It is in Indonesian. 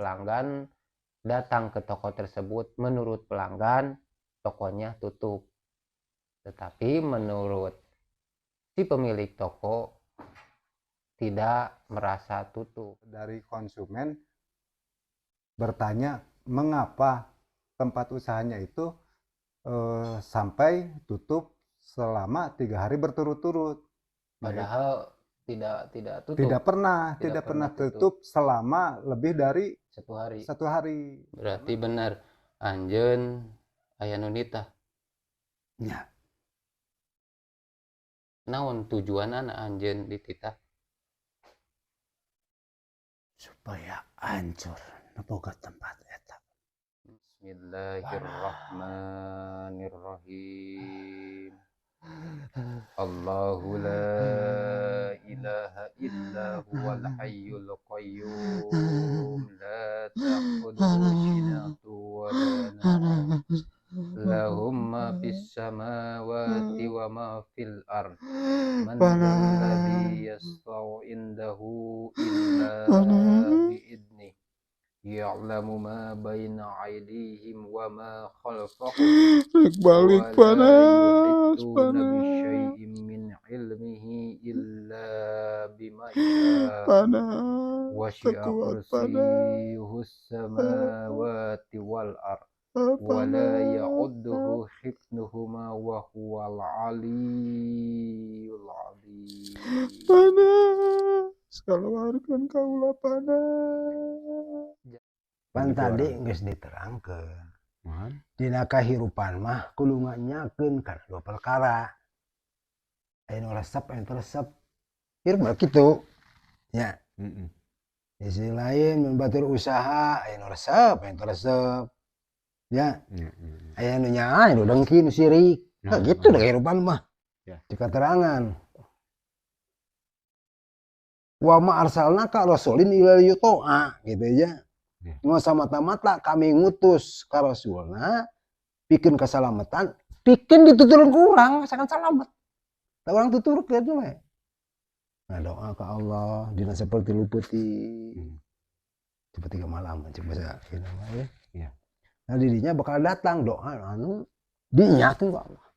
pelanggan datang ke toko tersebut, menurut pelanggan tokonya tutup. Tetapi menurut si pemilik toko tidak merasa tutup. Dari konsumen bertanya mengapa tempat usahanya itu sampai tutup selama 3 hari berturut-turut. Padahal tidak tutup. Tidak pernah tutup selama lebih dari 1 hari. 1 hari. Berarti benar anjeun aya nu nitah. Ya. Naon tujuan anjeun dititah? Supaya hancur boga tempat eta. Bismillahirrahmanirrahim. Allahu la ilaha illa huwal hayyul qayyum la ta'khudhuhu sinatun wa la nawm lahum ma fis samawati wa ma fil ard man dzalladzi yashfa'u indahu illa bi'idnih ya'lamu ma baina aydihim wa ma khalfahum balik panas bisyai'in min ilmihi illa bima syaa panas wasi'a kursiyyuhus samawati wal ard wa la ya'udduhu hifdhuhuma wa huwal aliyyul azim. Panas kaluarkeun kaula panas. Pan tadi geus diterangkeun. Dina kahirupan mah kudu nganyakeun kana 2 perkara. Aya nu resep, aya nu resep. Hirup mah kitu. Nya. Di sisi lain mun batur usaha aya nu resep, aya nu resep. Ya. Aya nu nyaah, aya nu dengki, nu sirik. Nah, gitu da kehidupan mah. Ya. Di keterangan. Wa ma arsalnaka rasulin illa liyuta'a gitu aja. Nggak semata-mata kami ngutus ka rasulna bikin keselamatan, bikin dituturun ke urang asalkan selamat. Da urang tutur kitu we. Nah, doa ke Allah dina seperti luputi. Coba 3 malam coba saya ya. Nah, dirinya bakal datang doa anu dinyakeun ku Allah.